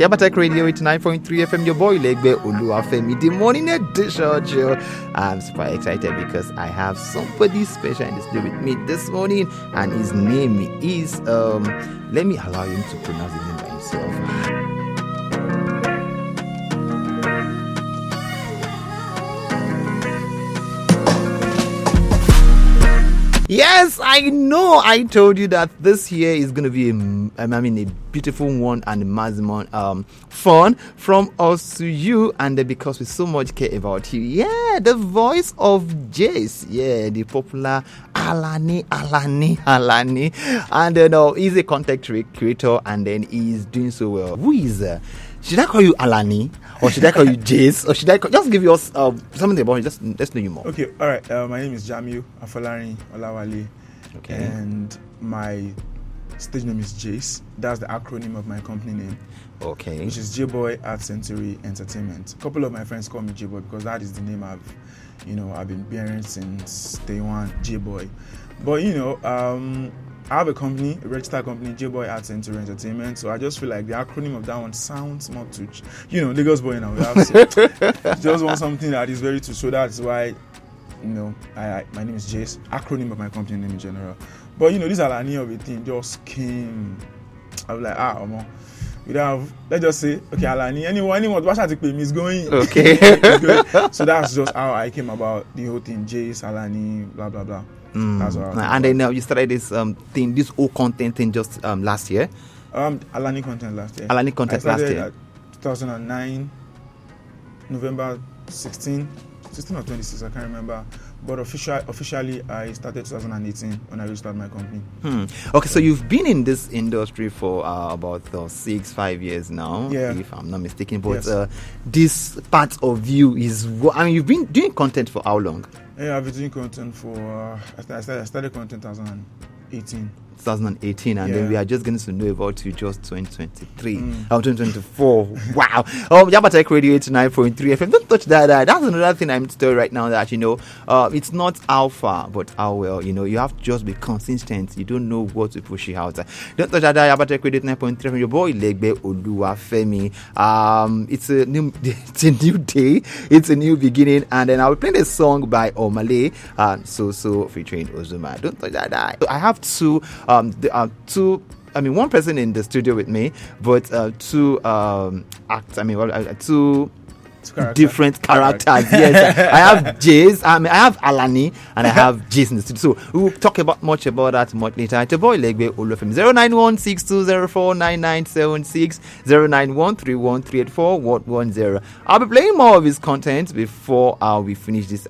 Yabatech Radio 89.3 FM. Your boy Legbe Oluwafemi, the morning edition show. I'm super excited because I have somebody special in the studio with me this morning, and his name is let me allow him to pronounce his name by himself. Yes, I know. I told you that this year is going to be a beautiful one and a maximum fun from us to you, and because we so much care about you. Yeah, the voice of Jace. Yeah, the popular Alani. And he's a content creator, and then he's doing so well. Who is should I call you Alani, or should I call you Jace, or should I just give you something about you? Just let's know you more. Okay, all right. My name is Jamiu Afolari Olawale. Okay. And my stage name is Jace. That's the acronym of my company name. Okay. Which is J-Boy Art Century Entertainment. A couple of my friends call me J-Boy because that is the name I've been bearing since day one, J-Boy. But I have a company, a registered company, J-Boy Art Century Entertainment. So I just feel like the acronym of that one sounds more to, Lagos boy now. Just want something that is very true. So that's why, my name is Jace. Acronym of my company name in general. But this Alani of a thing just came. I was like, let's just say, okay, Alani. Anyone what should I pay me is going. Okay. So that's just how I came about the whole thing. Jace, Alani, blah blah blah. That's what and then you started this thing, this whole content thing just last year. Alani content last year. Alani content last year. At 2009, November 16 or 26, I can't remember. But officially, I started 2018 when I restarted my company. Okay, so you've been in this industry for about 6-5 years now, if I'm not mistaken. But yes. This part of you is, you've been doing content for how long? Yeah, I've been doing content for, I started content 2018. 2018, and then we are just getting to know about you just 2023 or 2024. Wow. Yabatech Radio 89.3 FM. Don't touch that. That's another thing I'm telling right now, that it's not how far but how well. You have to just be consistent. You don't know what to push you out. Don't touch that. Yabatech Radio 89.3 FM. Your boy Legbe Oluwafemi. It's a new day. It's a new beginning, and then I'll play the song by Omale, so featuring Ozuma. Don't touch that. I have two. One person in the studio with me, but two different characters. Yes, I have Jace, I have Alani, and I have Jace in the studio. So we will talk much about that much later. It's a boy Legbe Olufemi. 09162049976, 09131384110. I'll be playing more of his content before we finish this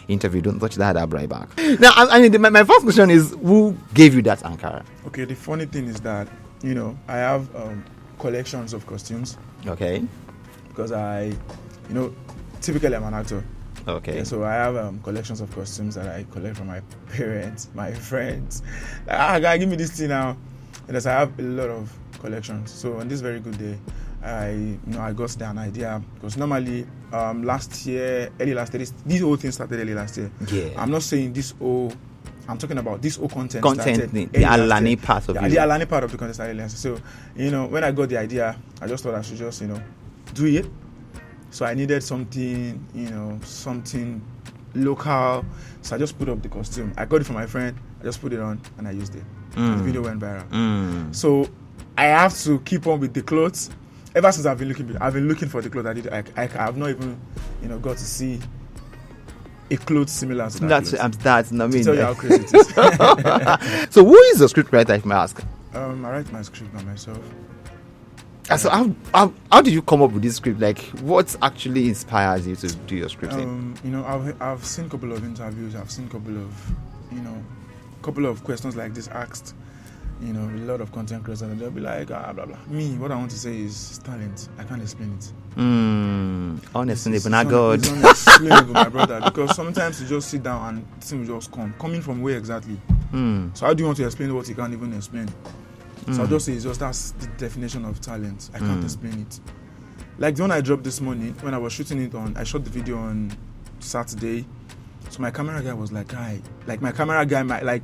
interview. Don't touch that. I'll be right back. Now, my first question is, who gave you that anchor? Okay, the funny thing is that I have collections of costumes. Okay. Because typically I'm an actor. Okay. Yeah, so I have collections of costumes that I collect from my parents, my friends. Guy, give me this thing now. And I have a lot of collections. So on this very good day, I got an idea, because normally early last year, this whole thing started early last year. Yeah. I'm not saying this whole. I'm talking about this whole content the Alani part of it. The Alani part of the content started last year. So when I got the idea, I just thought I should just do it. So I needed something, something local. So I just put up the costume. I got it from my friend. I just put it on and I used it. The video went viral. So I have to keep on with the clothes. Ever since I've been looking for the clothes. I have not even, got to see a clothes similar to that. That's not me. Tell you how crazy it is. So who is the scriptwriter, if I may ask? I write my script by myself. So how did you come up with this script? Like, what actually inspires you to do your scripting? I've seen a couple of interviews. I've seen a couple of questions like this asked. A lot of content creators, and they'll be like, blah blah. Me, what I want to say is talent. I can't explain it. Honestly, but not good. It's unexplainable, my brother. Because sometimes you just sit down and things will just come. Coming from where exactly? So how do you want to explain what you can't even explain? So I'll just say that's the definition of talent. I can't explain it. Like the one I dropped this morning, when I was shooting it I shot the video on Saturday. So my camera guy was like,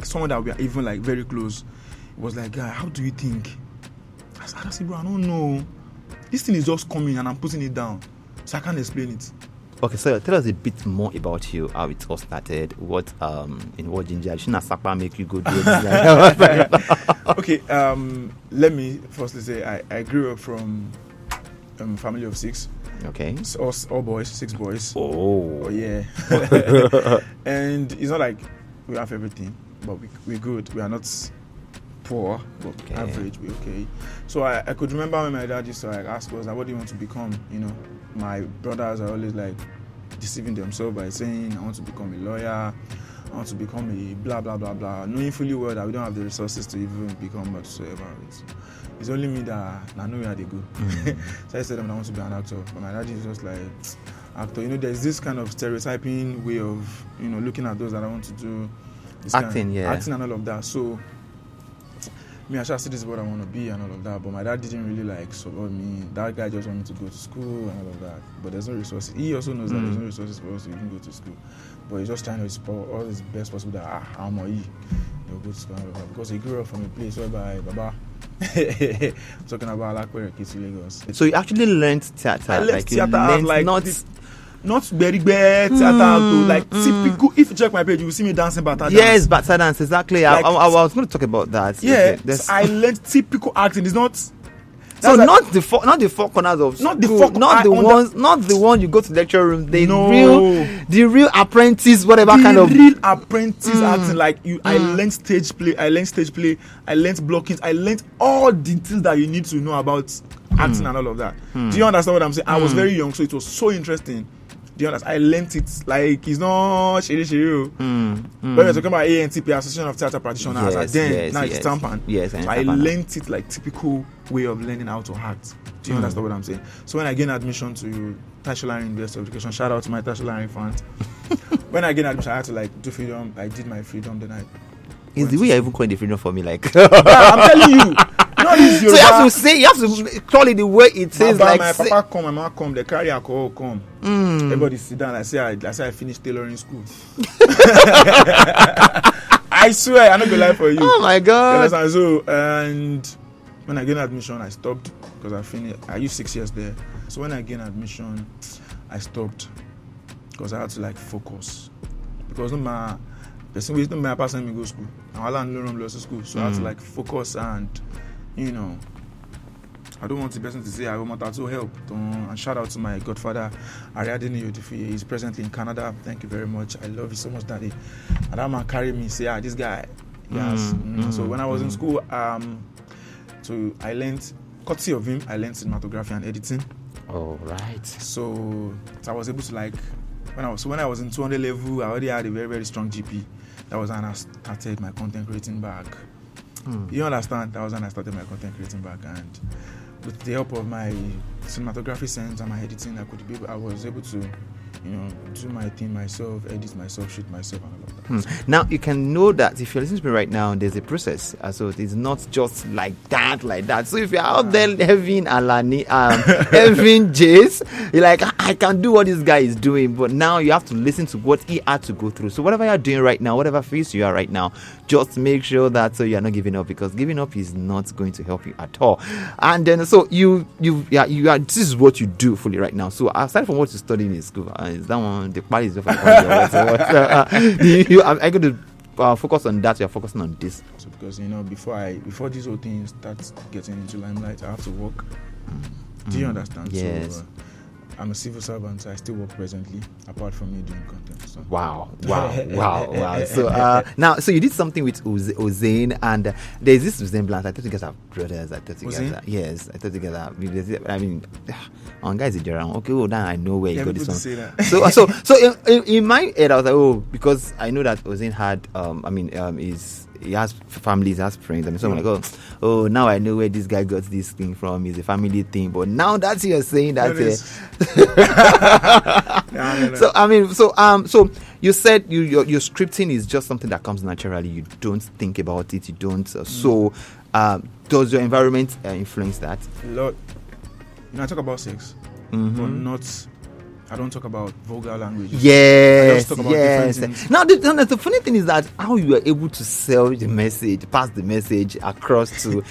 someone that we are even like very close, was like, guy, how do you think? I said, bro, I don't know. this thing is just coming and I'm putting it down. So I can't explain it. Okay, so tell us a bit more about you, how it all started, what in what ginger shouldn't Sapa make you go do it? Okay, let me firstly say I grew up from a family of 6. Okay. So us all boys, 6 boys. Oh yeah. And it's not like we have everything, but we're good. We are not poor, but average, we're okay. So I could remember when my dad used to like ask us, like, what do you want to become? You know, my brothers are always like deceiving themselves by saying, I want to become a lawyer, I want to become a blah blah blah blah, knowing fully well that we don't have the resources to even become whatsoever. It's only me that I know where they go. So I said I want to be an actor, but my dad is just like, actor. You know, there's this kind of stereotyping way of, you know, looking at those that I want to do this acting, acting and all of that. So me, I should say this is what I want to be and all of that, but my dad didn't really like support me. That guy just wanted to go to school and all of that, but there's no resources. He also knows that there's no resources for us to even go to school, but he's just trying to support all his best possible that I'm they'll go to school and all of that, because he grew up from a place whereby Baba talking about Alakwere Kids Lagos. So you actually learned theater. I learned theater, like not very bad theater, like typical. If you check my page, you will see me dancing bata dance. Yes, bata dance, exactly. Like, I was going to talk about that. Yeah, okay, so I learned typical acting. It's not. So like, not the four corners of not school, not the one you go to lecture room. The real apprentice, whatever the kind of real apprentice acting. Like you, I learned stage play. I learned blocking. I learned all the things that you need to know about acting and all of that. Do you understand what I'm saying? I was very young, so it was so interesting. Do you understand? I learned it like it's not shiri. When we're talking about ANTP, Association of Theatre Practitioners, now it's Tampan. Yes, so I learned it like typical way of learning how to act. Do you understand what I'm saying? So when I gained admission to Tertiary University of Education, shout out to my Tertiary fans. When I gained admission, I had to like do freedom. I did my freedom. Then is the way I even coined the freedom for me, like I'm telling you. So you have to call it the way it is. Like my papa come, my mama come, the carry alcohol come. Everybody sit down. I say I finished tailoring school. I swear, I'm not gonna lie for you. Oh my god! So and when I gained admission, I stopped because I finished. I used 6 years there. So when I gained admission, I stopped because I had to like focus because my person with my person me go school. I learn no school, so I had to like focus and. You know, I don't want the person to say I want to help. And shout out to my godfather, Ariadne Yodifi. He's presently in Canada. Thank you very much. I love you so much, Daddy. And that man carry me, say, this guy. Yes. So when I was in school, so I learned, courtesy of him, I learned cinematography and editing. Oh, right. So I was able to like, when I was in 200 level, I already had a very, very strong GP. That was when I started my content creating back. You understand? That was when I started my content creating back, and with the help of my cinematography sense and my editing, I was able to, you know, do my thing myself, edit myself, shoot myself, and all of that. Now you can know that if you're listening to me right now, there's a process. So it's not just like that. So if you're out there having Alani, having Jace, you're like, I can do what this guy is doing, but now you have to listen to what he had to go through. So whatever you're doing right now, whatever phase you are right now, just make sure that you're not giving up, because giving up is not going to help you at all. And then so you are. This is what you do fully right now. So aside from what you're studying in school, is that one the part is different? I'm going to focus on that. You're focusing on this. So because you know, before this whole thing starts getting into limelight, I have to work. Do you understand? Yes. So, I'm a civil servant, so I still work presently, apart from me doing content. So. Wow. So now, so you did something with Ozain, and there's this resemblance. I thought you guys are brothers. I thought you guys are, yes. I thought you guys are. I mean, on guys in around. Okay, well, now I know where you got this one. So in my head, I was like, oh, because I know that Ozain had, he has families, he has friends, so I'm like, oh, now I know where this guy got this thing from. It's a family thing. But now that you're saying that, so you said your scripting is just something that comes naturally. You don't think about it. You don't. So does your environment influence that? A lot. You know, I talk about sex, but not I don't talk about vulgar languages. Yes, I just talk about different things. Now, the funny thing is that how you are able to sell the message, pass the message across to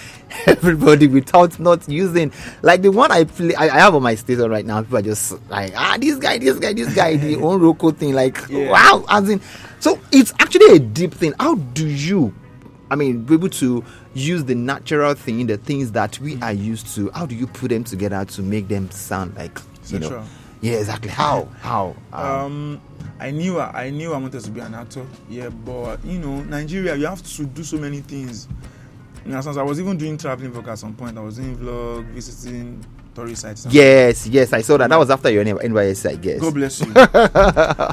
everybody without not using, like the one I play, I have on my station right now. People are just like, this guy, the own Roku thing, like, wow, as in, so it's actually a deep thing. How do you, be able to use the natural thing, the things that we are used to? How do you put them together to make them sound like, Central. Yeah, exactly. How? I knew I wanted to be an actor. Yeah, but Nigeria, you have to do so many things. Since I was even doing traveling vlog at some point. I was doing vlog, visiting tourist sites. Yes, I saw that. That was after your NYS, I guess. God bless you.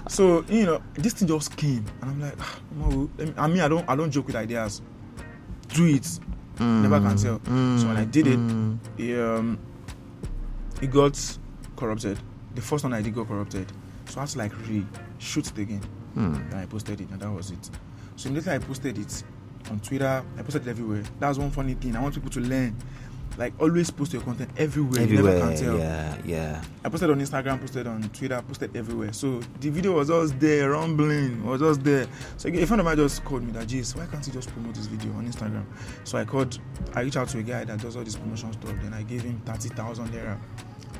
So this thing just came, and I'm like, I don't joke with ideas. Do it. Never can tell. So when I did it, it got corrupted. The first one I did got corrupted, so I had to shoot it again. And I posted it, and that was it. So immediately I posted it on Twitter. I posted it everywhere. That's one funny thing. I want people to learn. Always post your content everywhere. You never can tell. Yeah. I posted on Instagram, posted on Twitter, posted everywhere. So the video was just there, rumbling, was just there. So a friend of mine just called me that, Jace, why can't you just promote this video on Instagram? So I reached out to a guy that does all this promotion stuff. Then I gave him 30,000 naira.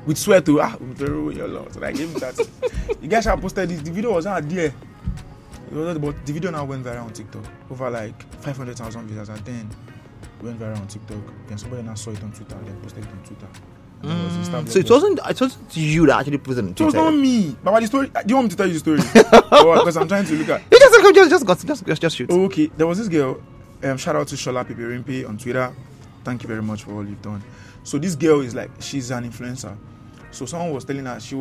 With sweat to your Lord. So I gave him that. The guy shall posted it. The video was not there. But the video now went viral on TikTok. Over 500,000 views, and then went viral on TikTok. Then somebody now saw it on Twitter. Then posted it on Twitter. So it wasn't you that actually posted it on Twitter. It was not me. But the story. Do you want me to tell you the story? Because I'm trying to look at. You just shoot. Oh, okay. There was this girl. Shout out to Shola Peperimpe on Twitter. Thank you very much for all you've done. So this girl is she's an influencer. So someone was telling her she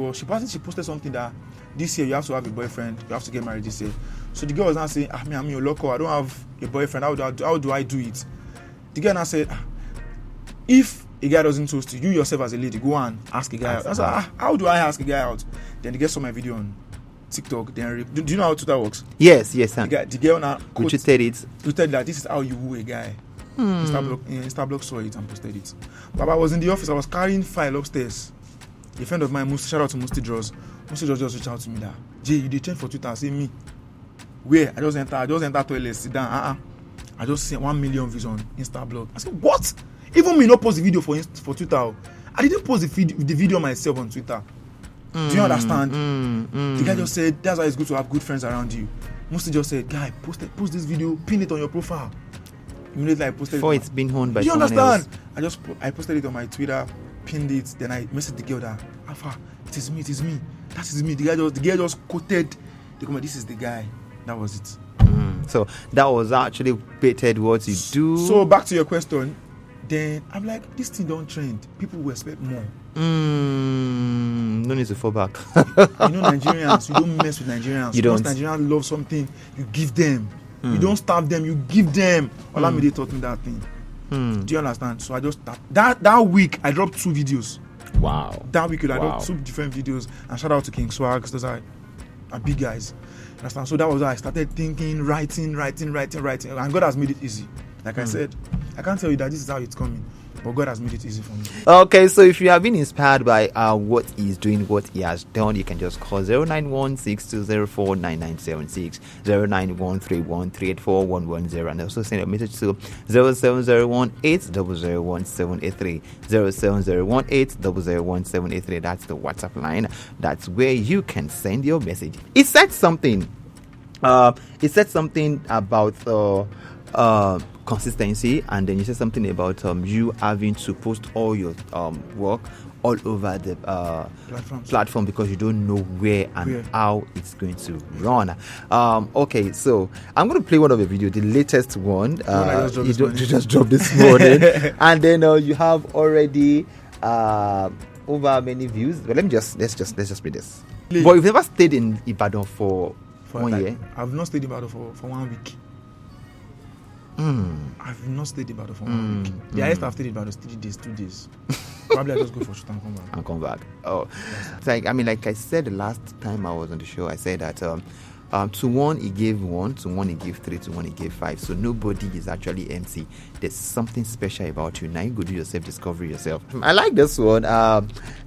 posted something that this year you have to have a boyfriend, you have to get married this year. So the girl was now saying, I'm your local, I don't have a boyfriend, how do I do it? The girl now said, if a guy doesn't toast you yourself as a lady, go and ask a guy out. I was like, how do I ask a guy out? Then the girl saw my video on TikTok. Then do you know how Twitter works? Yes. The girl now tweeted that this is how you woo a guy. Instablog saw it and posted it. But I was in the office, I was carrying file upstairs. A friend of mine, shout out to Musti Draws. Musti Draws just reached out to me that, Jay, you did change for Twitter. I say, me. Where? I just enter toilet, sit down. I just see 1 million views on Instablog. I said, what? Even me not post the video for Twitter. I didn't post the video myself on Twitter. Do you understand? The guy just said, that's why it's good to have good friends around you. Musti just said, guy, post this video, pin it on your profile. Immediately I posted before it. It's been honed by someone else. You understand? I posted it on my Twitter, pinned it, then I messaged the girl that, Alpha, it is me. That is me. The girl just quoted the comment, this is the guy. That was it. So that was actually baited what you do. So back to your question, then I'm like, this thing don't trend. People will expect more. No need to fall back. Nigerians, you don't mess with Nigerians. You don't. Once Nigerians love something, you give them. You don't starve them, you give them. Olamide taught me that thing. Do you understand? So I just that week I dropped 2 videos. Wow. That week I dropped 2 different videos, and shout out to King Swags. Those are big guys. Understand? So that was how I started thinking, writing, and God has made it easy. Like I said, I can't tell you that this is how it's coming, but God has made it easy for me. Okay, so if you have been inspired by what he's doing, what he has done, you can just call 09162049976, 09131384110, and also send a message to 07018001783, 07018001783. That's the WhatsApp line. That's where you can send your message. It said something. About consistency, and then you said something about you having to post all your work all over the platform because you don't know where and how it's going to run. Okay, so I'm going to play one of the video, the latest one. You just dropped this morning, and then you have already over many views. But let's just play this. But you've never stayed in Ibadan for 1 year? I've not stayed in Ibadan for 1 week. I've not stayed in Ibadan for 1 week. The highest I've stayed in Ibadan is 3 days, 2 days. Probably I just go for shoot and come back. Oh, it's like I said the last time I was on the show, I said that to one he gave 1, to one he gave 3, to one he gave 5. So nobody is actually empty. There's something special about you. Now you go do your self-discovery yourself. I like this one.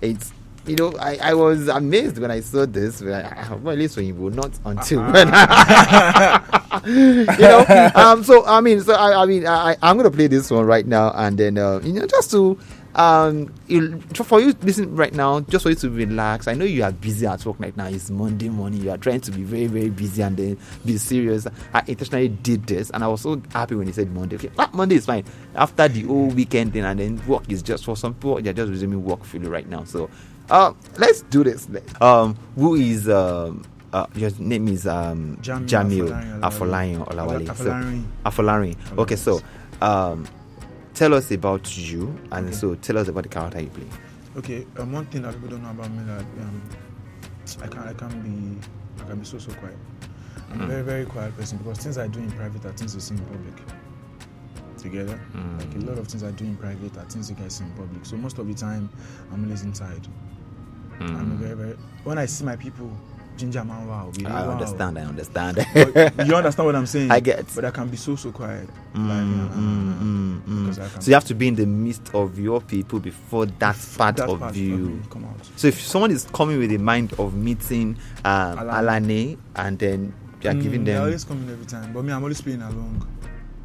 It's I was amazed when I saw this. Well, at least when you will not until when. So I'm gonna play this one right now, and then just to for you listen right now, just for you to relax. I know you are busy at work right now. It's Monday morning. You are trying to be very, very busy and then be serious. I intentionally did this, and I was so happy when he said Monday. Okay, Monday is fine. After the whole weekend thing, and then work is just for some people. They're just resuming work fully right now. So, let's do this. Who is your name is Jamil Afolayan Olawale. Afolayan. Okay, so tell us about you, and so tell us about the character you play. Okay, one thing that people don't know about me that I can be so quiet. I'm a very, very quiet person, because things I do in private are things you see in public. Together, like a lot of things I do in private are things you guys see in public. So most of the time, I'm always inside. I'm a very, very. When I see my people, ginger man, wow. Really, I understand. You understand what I'm saying? I get. But I can be so quiet. So you have to be in the midst of your people before that part of you come out. So if someone is coming with a mind of meeting Alani, and then you are giving them. They're always coming every time, but me, I'm always playing along.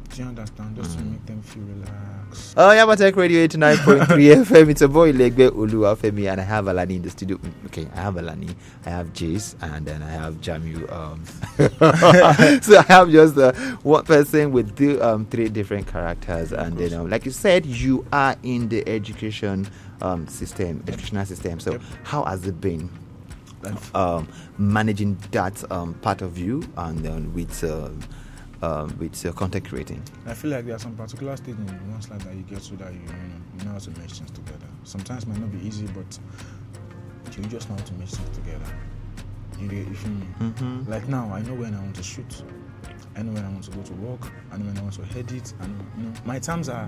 Do you understand? Just to make them feel relaxed. Yabatech Radio 89.3 FM. It's a boy Legbe Oluwafemi, and I have Alani in the studio. Okay, I have Alani, I have Jace, and then I have Jamu. So I have just one person with three different characters, and then like you said, you are in the educational system. So how has it been managing that part of you, and then with content creating? I feel like there are some particular stages in one's life that you get so that you know how to mesh things together. Sometimes it might not be easy, but you just know how to mesh things together. You feel me? Like now, I know when I want to shoot, I know when I want to go to work, I know when I want to edit, and my times are,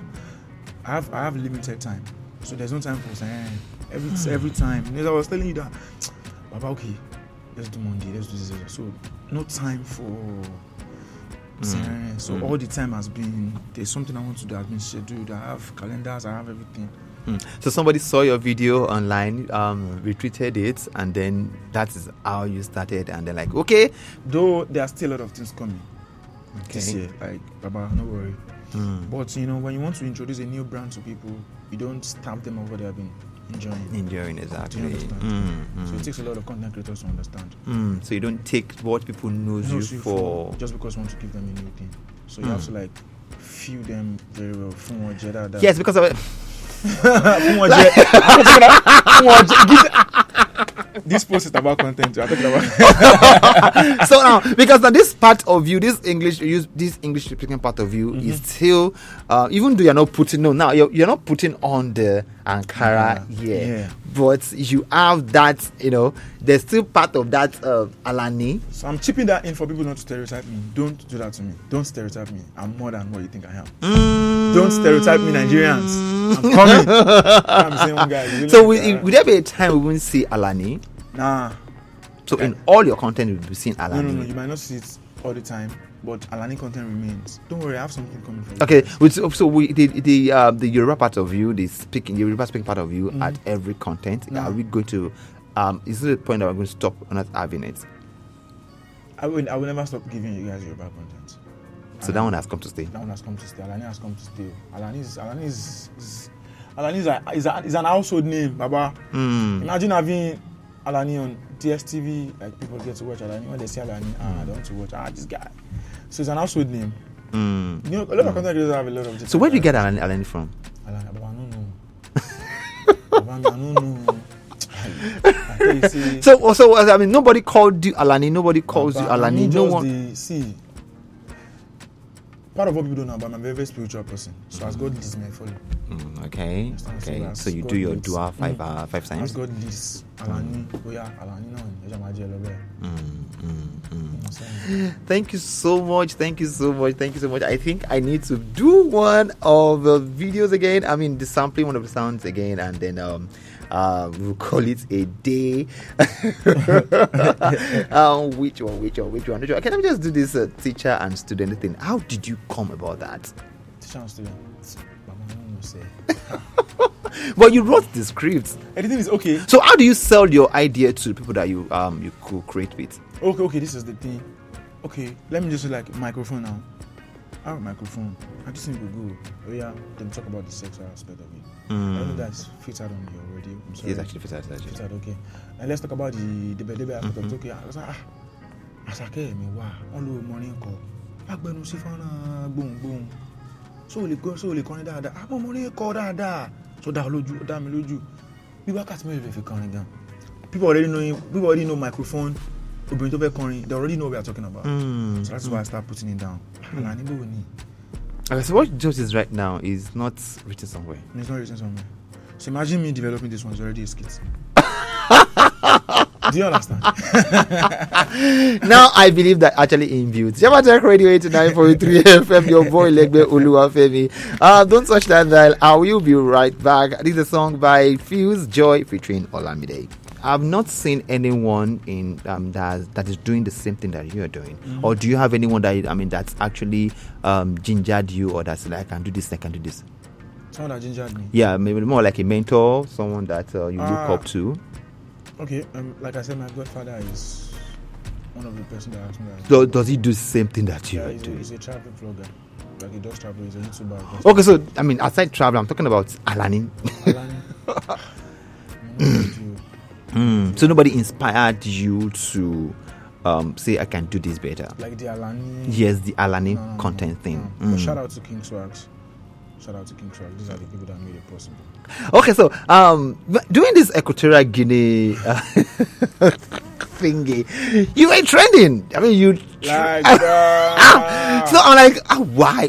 I have limited time, so there's no time for saying every time. As I was telling you that, Baba, okay, let's do Monday, let's do this. So no time for. So all the time has been, there's something I want to do, has been scheduled. I have calendars, I have everything. So somebody saw your video online, retweeted it, and then that is how you started, and they're like, okay. Though there are still a lot of things coming this year, like, Baba, no worry. But when you want to introduce a new brand to people, you don't stamp them over. They have been enjoying, exactly. Do you understand? So it takes a lot of content creators to understand. So you don't take what people knows you for just because you want to give them a new thing. So you have to feel them very well. Yes, because of it. This post is about content. I'm talking about. So now, because now this part of you, this English speaking part of you is still, even though you're not putting you're not putting on the Ankara here, but you have that. There's still part of that Alani. So I'm chipping that in for people not to stereotype me. Don't do that to me. Don't stereotype me. I'm more than what you think I am. Don't stereotype me, Nigerians. I'm coming. I'm saying one guy. So would there be a time we won't see Alani? Nah. So in all your content, you'll be seeing Alani. No. You might not see it all the time, but Alani content remains. Don't worry, I have something coming for you. Okay. So the Yoruba part of you, the Yoruba speaking part of you, at every content, are we going to? Is it the point that we're going to stop not having it? I will never stop giving you guys Yoruba content. So that one has come to stay. That one has come to stay. Alani has come to stay. Alani is an household name, Baba. Imagine having Alani on DSTV, like people get to watch Alani. When they see Alani, I don't want to watch this guy. So it's an household name. A lot of content creators have a lot of. So where do you get Alani from? Alani, Baba, I don't know. So I mean, nobody called you Alani. Nobody calls you Alani. No one. Part of what people don't know about me, I'm a very, very spiritual person. So as God leads me, I follow. Okay. So you do your dua 5 times. As God leads, Alani, Alani, Thank you so much. I think I need to do one of the videos again. I mean, the sampling one of the sounds again, and then we'll call it a day. Which one? Can I just do this teacher and student thing? How did you come about that? Teacher and student. But you wrote the script. And the thing is, okay. So how do you sell your idea to people that you co-create with? Okay, this is the thing. Okay, let me just say like microphone now. I have a microphone. I just think we go. Oh yeah, then talk about the sexual aspect of it. I know that's featured on your radio. I'm sorry. It's actually featured. Okay. And let's talk about the baby aspect of it. Okay, I was like, Asake mi wa, on lo money ko. Agbenu si fana boom. So le kọrin dáadáa. Àwọn money ko dáadáa. So dá mi lójú. Bí wákàtí mélòó fi kọrin gan. People already know microphone. Obìnrin tó fẹ́ kọrin, they already know what we are talking about. So that's why I start putting it down. Alani bo ni. Okay, so what Josh is right now is not written somewhere. It's not written somewhere. So imagine me developing this one. It's already a skit. Do you understand? Now I believe that actually inbuilt. Yabatech Radio 89.3 FM, your boy Legbe Oluwafemi. Don't touch that dial. I will be right back. This is a song by Fuse Joy featuring Olamide. I've not seen anyone in that is doing the same thing that you are doing. Or do you have anyone that's actually gingered you, or that's like, I can do this. Someone that gingered me. Yeah, maybe more like a mentor, someone that you look up to. Okay, like I said, my godfather is one of the person that asked me. So does he do the same thing that you do? He's a travel vlogger. Like he does travel. He's a YouTuber. Okay, so aside travel, I'm talking about Alani. So nobody inspired you to say I can do this better. Like the Alani. Yes, the Alani content thing. But shout out to King Swags. These are the people that made it possible. Okay, so doing this Equatorial Guinea thingy, you were trending. I mean, you like so I'm like,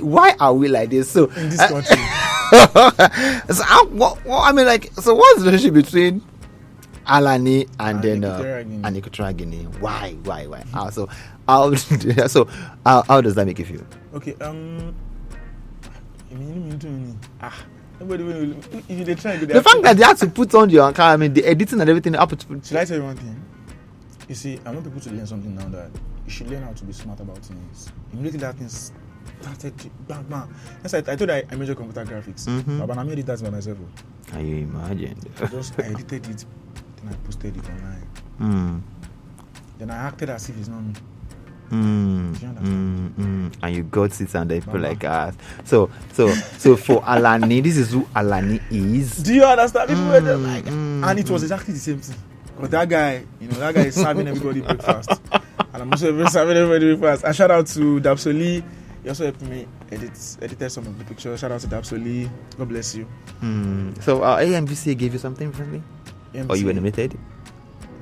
why are we like this? So in this country. So so what's the relationship between Alani and then Equatorial Guinea? Why? How does that make you feel? Okay, nobody will. If they try, the fact that they had to put on your anchor, the editing and everything up to. Should I tell you one thing? You see, I want people to learn something now, that you should learn how to be smart about things. Immediately that thing started, bang. Yes, I told you I major computer graphics, but I made it that by myself. Can you imagine? I edited it, then I posted it online. Then I acted as if it's not me. And you got it, and the people like us. So for Alani, this is who Alani is. Do you understand? People were just like, and it was exactly the same thing. Because that guy is serving everybody breakfast, and I'm also serving everybody breakfast. And shout out to Dapsoli. He also helped me edited some of the pictures. Shout out to Dapsoli. God bless you. So AMVC gave you something recently, or you were nominated?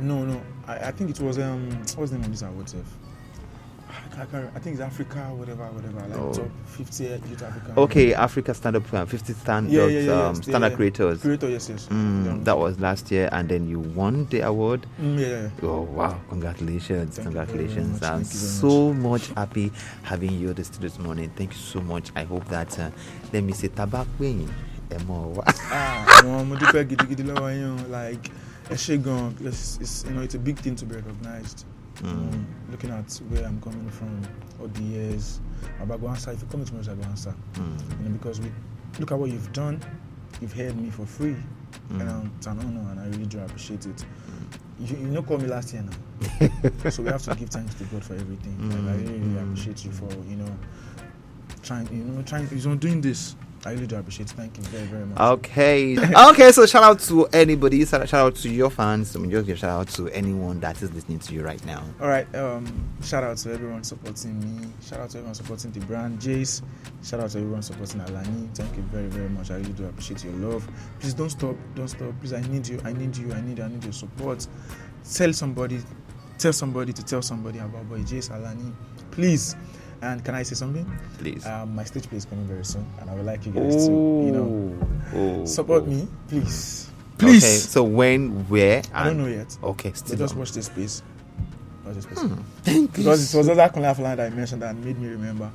No. I think it was what's the name of this award? I think it's Africa, whatever, like top 50 youth Africa. Okay, Africa stand-up 50 stand-up creators. Yes. That was last year, and then you won the award. Yeah. Oh wow! Congratulations! Thank I'm so much happy having you at the studio this morning. Thank you so much. I hope that let me say tabak wing. Like it's a big thing to be recognized. Looking at where I'm coming from, or the years, about go answer. If you come to me, I go answer. Because look at what you've done. You've heard me for free, and it's an honor, and I really do appreciate it. You called me last year now, so we have to give thanks to God for everything. Like, I really appreciate you for trying doing this. I really do appreciate it. Thank you very, very much. Okay. So shout out to anybody. Shout out to your fans. Just give shout out to anyone that is listening to you right now. All right. Shout out to everyone supporting me. Shout out to everyone supporting the brand, Jace. Shout out to everyone supporting Alani. Thank you very, very much. I really do appreciate your love. Please don't stop. Please, I need you. I need your support. Tell somebody to tell somebody about boy Jace Alani. Please. And can I say something? Please. My stage play is coming very soon, and I would like you guys to, support me, please. Okay. So when, where? I don't know yet. Okay. Still just watch this space. Not just person. Thank you. Because it was other Kunle Afolayan that I mentioned that made me remember.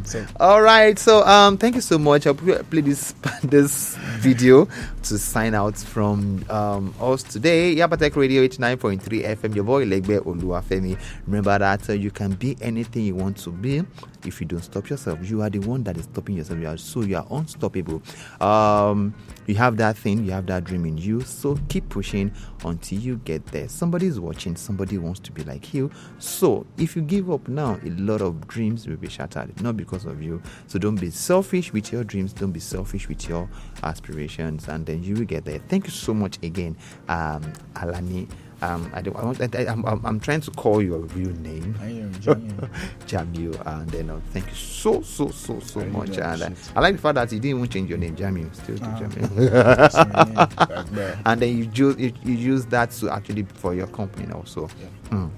So, all right, so thank you so much. I'll play this video to sign out from us today. Yabatech Radio 89.3 FM. Your boy Legbe Oluwafemi. Remember that you can be anything you want to be if you don't stop yourself. You are the one that is stopping yourself. You are unstoppable. You have that thing, you have that dream in you. So keep pushing until you get there. Somebody's watching. Somebody wants to be like you. So if you give up now, a lot of dreams will be shattered, not because of you. So don't be selfish with your dreams. Don't be selfish with your aspirations, and then you will get there. Thank you so much again, Alani. I'm trying to call your real name, Jamil, and then thank you so much. And I like the fact that you didn't even change your name, Jamil. Still Jamil. And then you use that to actually for your company also. Yeah.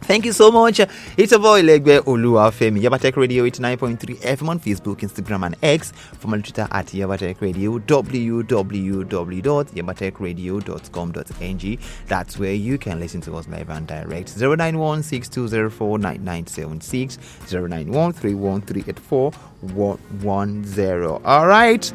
Thank you so much. It's a boy Legbe Oluwafemi. Yabatech Radio 89.3 FM on Facebook, Instagram, and X. Formerly Twitter at Yabatech Radio. www.yabatechradio.com.ng. That's where you can listen to us live and direct. 091-6204-9976. 091-313-8410. All right.